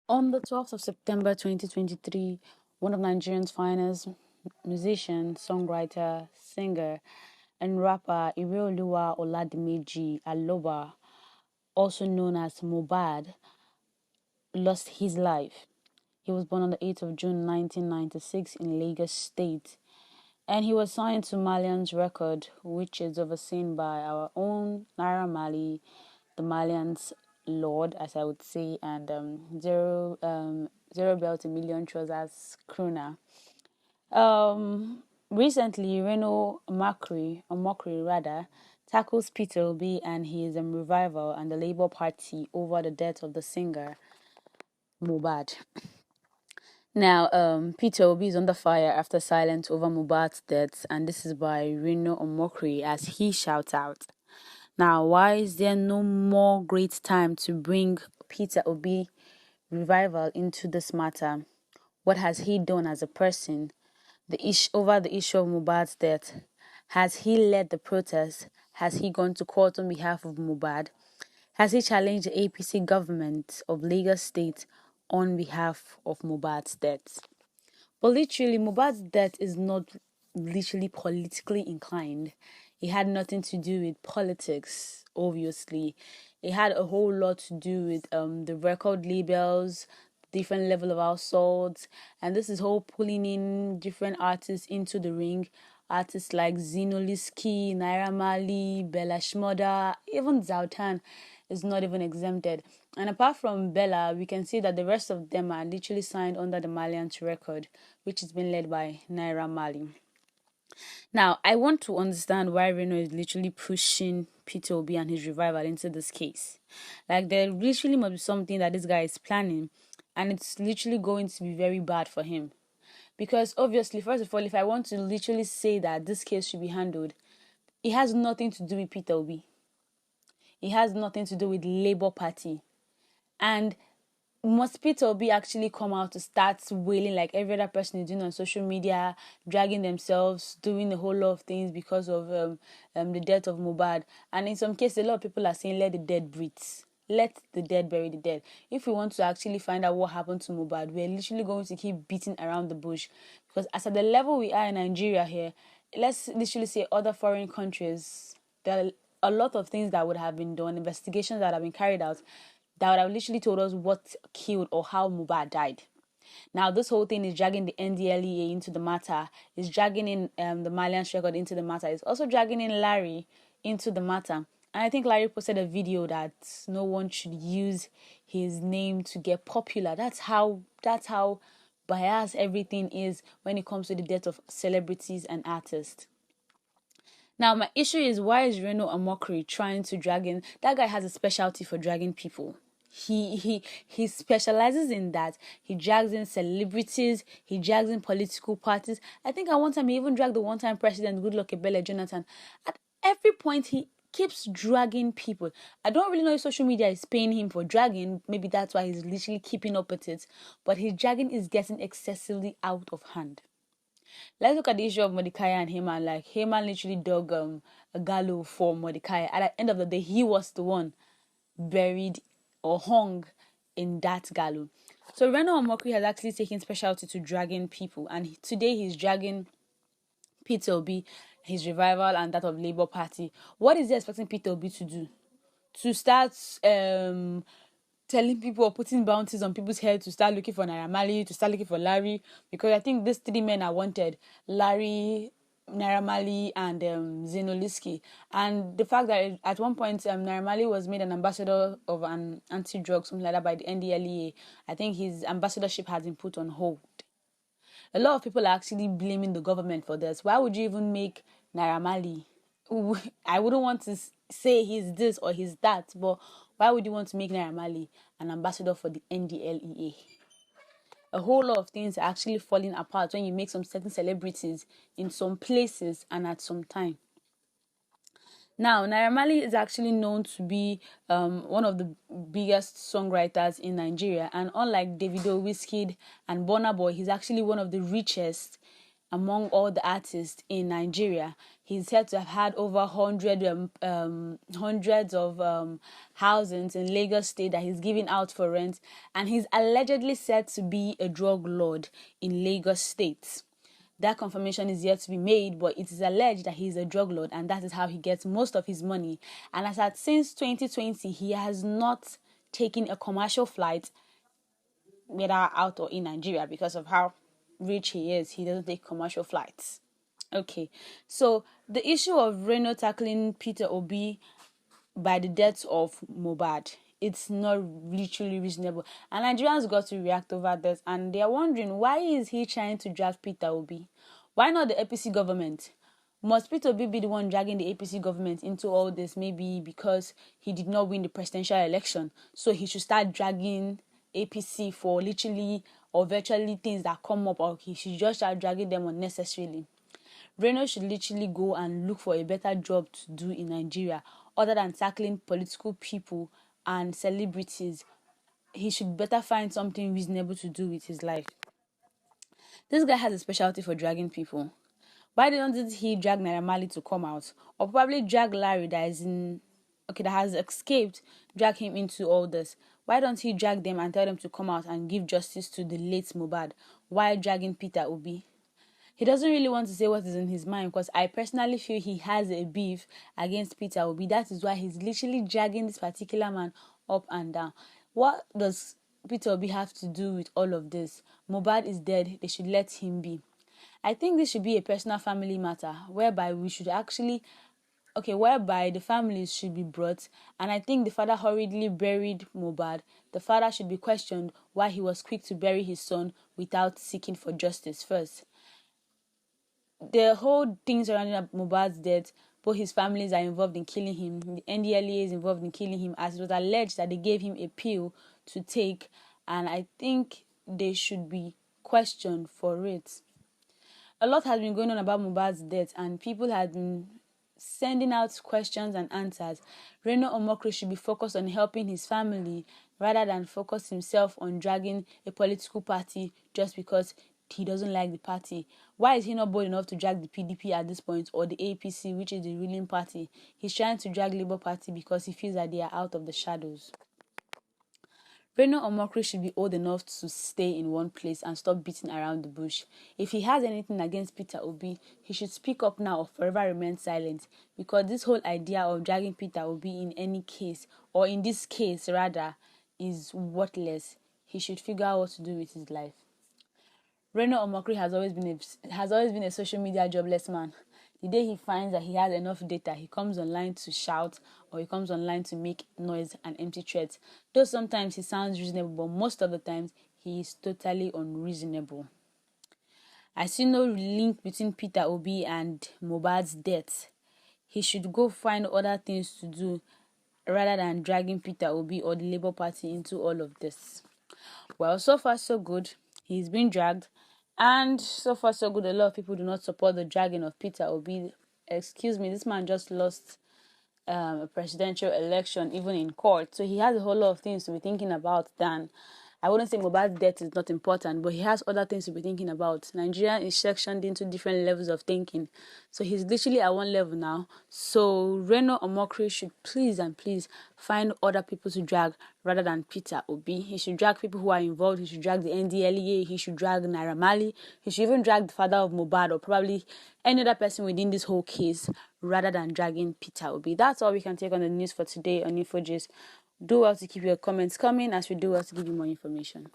On the 12th of September 2023, one of Nigeria's finest musician, songwriter, singer, and rapper Ireoluwa Oladimeji Aloba, also known as Mohbad, lost his life. He was born on the 8th of June 1996 in Lagos State, and he was signed to Malian's record, which is overseen by our own Naira Mali, the Malians Lord, as I would say, and Zero Bell to Million Trousers Crooner. Recently, Reno Makri, or Mokri rather, tackles Peter Obi and his revival and the Labour Party over the death of the singer Mohbad. Now, Peter Obi is under fire after silence over Mohbad's death, and this is by Reno Omokri as he shouts out. Now, why is there no more great time to bring Peter Obi revival into this matter? What has he done as a person? Over the issue of Mohbad's death, has he led the protest? Has he gone to court on behalf of Mohbad? Has he challenged the APC government of Lagos State on behalf of Mohbad's death? But literally, Mohbad's death is not literally politically inclined. It had nothing to do with politics, obviously. It had a whole lot to do with the record labels, different level of households, and this is whole pulling in different artists into the ring. Artists like Zinoliski, Naira Mali, Bella Shmoda, even Zautan is not even exempted. And apart from Bella, we can see that the rest of them are literally signed under the Malian's record, which is being led by Naira Mali. Now, I want to understand why Reno is literally pushing Peter Obi and his revival into this case. Like, there literally must be something that this guy is planning, and it's literally going to be very bad for him. Because obviously, first of all, if I want to literally say that this case should be handled, it has nothing to do with Peter Obi. It has nothing to do with Labour Party. And must Peter Obi actually come out to start wailing like every other person is doing on social media, dragging themselves, doing a whole lot of things because of the death of Mohbad? And in some cases, a lot of people are saying, let the dead breathe. Let the dead bury the dead. If we want to actually find out what happened to Mohbad, we're literally going to keep beating around the bush. Because as at the level we are in Nigeria here, let's literally say other foreign countries, there are a lot of things that would have been done, investigations that have been carried out, that would have literally told us what killed or how Mohbad died. Now, this whole thing is dragging the NDLEA into the matter, is dragging in the Malian's record into the matter, it's also dragging in Larry into the matter. And I think Larry posted a video that no one should use his name to get popular. That's how biased everything is when it comes to the death of celebrities and artists. Now, my issue is, why is Reno Amokri trying to drag in? That guy has a specialty for dragging people. He specializes in that. He drags in celebrities. He drags in political parties. I think at one time he even dragged the one-time president, Goodluck Ebele Jonathan. At every point, he keeps dragging people. I don't really know if social media is paying him for dragging. Maybe that's why he's literally keeping up with it. But his dragging is getting excessively out of hand. Let's look at the issue of Mordecai and Haman. Like, Haman literally dug a gallows for Mordecai. At the end of the day, he was the one buried or hung in that gallows. So Reno Omokri has actually taken specialty to dragging people, and today he's dragging Peter Obi, his revival, and that of Labour Party. What is he expecting Peter Obi to do? To start telling people or putting bounties on people's heads to start looking for Naira Mali, to start looking for Larry, because I think these three men are wanted: Larry, Naira Mali, and Zinoliski. And the fact that at one point Naira Mali was made an ambassador of an anti-drug, something like that, by the NDLEA. I think his ambassadorship has been put on hold. A lot of people are actually blaming the government for this. Why would you even make Naira Mali? I wouldn't want to say he's this or he's that, but why would you want to make Naira Mali an ambassador for the NDLEA? A whole lot of things are actually falling apart when you make some certain celebrities in some places and at some time. Now, Naira Mali is actually known to be one of the biggest songwriters in Nigeria, and unlike Davido, Wizkid, and Burna Boy, he's actually one of the richest among all the artists in Nigeria. He's said to have had over hundreds of housings in Lagos State that he's giving out for rent, and he's allegedly said to be a drug lord in Lagos State. That confirmation is yet to be made, but it is alleged that he is a drug lord, and that is how he gets most of his money. And as at since 2020, he has not taken a commercial flight, whether out or in Nigeria, because of how rich he is. He doesn't take commercial flights. Okay, so the issue of Reno tackling Peter Obi by the death of Mohbad, it's not literally reasonable, and Nigerians got to react over this, and they're wondering, why is he trying to drag Peter Obi? Why not the APC government? Must Peter Obi be the one dragging the APC government into all this? Maybe because he did not win the presidential election, so he should start dragging APC for literally or virtually things that come up, or he should just start dragging them unnecessarily. Reno should literally go and look for a better job to do in Nigeria other than tackling political people and celebrities. He should better find something reasonable to do with his life. This guy has a specialty for dragging people. Why didn't he drag Naira Marley to come out? Or probably drag Larry that has escaped, drag him into all this. Why don't he drag them and tell them to come out and give justice to the late Mohbad? Why dragging Peter Obi? He doesn't really want to say what is in his mind, because I personally feel he has a beef against Peter Obi. That is why he's literally dragging this particular man up and down. What does Peter Obi have to do with all of this? Mohbad is dead. They should let him be. I think this should be a personal family matter whereby whereby the families should be brought, and I think the father hurriedly buried Mohbad. The father should be questioned why he was quick to bury his son without seeking for justice first. The whole thing surrounding Mohbad's death, both his families are involved in killing him. The NDLEA is involved in killing him, as it was alleged that they gave him a pill to take, and I think they should be questioned for it. A lot has been going on about Mohbad's death, and people have been sending out questions and answers. Reno Omokri should be focused on helping his family rather than focus himself on dragging a political party just because he doesn't like the party. Why is he not bold enough to drag the PDP at this point, or the APC, which is the ruling party? He's trying to drag Labour Party because he feels that they are out of the shadows. Reno Omokri should be old enough to stay in one place and stop beating around the bush. If he has anything against Peter Obi, he should speak up now or forever remain silent, because this whole idea of dragging Peter Obi in any case, or in this case rather, is worthless. He should figure out what to do with his life. Reno Omokri has always been a social media jobless man. The day he finds that he has enough data, he comes online to shout, or he comes online to make noise and empty threats. Though sometimes he sounds reasonable, but most of the times he is totally unreasonable. I see no link between Peter Obi and Mohbad's death. He should go find other things to do rather than dragging Peter Obi or the Labour Party into all of this. Well, so far so good. He's been dragged. And so far so good. A lot of people do not support the dragging of Peter Obi. Excuse me, this man just lost a presidential election, even in court. So he has a whole lot of things to be thinking about than... I wouldn't say Mohbad's death is not important, but he has other things to be thinking about. Nigeria is sectioned into different levels of thinking. So he's literally at one level now. So Reno Omokri should please find other people to drag rather than Peter Obi. He should drag people who are involved. He should drag the NDLEA. He should drag Naira Marley. He should even drag the father of Mohbad, or probably any other person within this whole case, rather than dragging Peter Obi. That's all we can take on the news for today on InfoGist. Do well to keep your comments coming, as we do well to give you more information.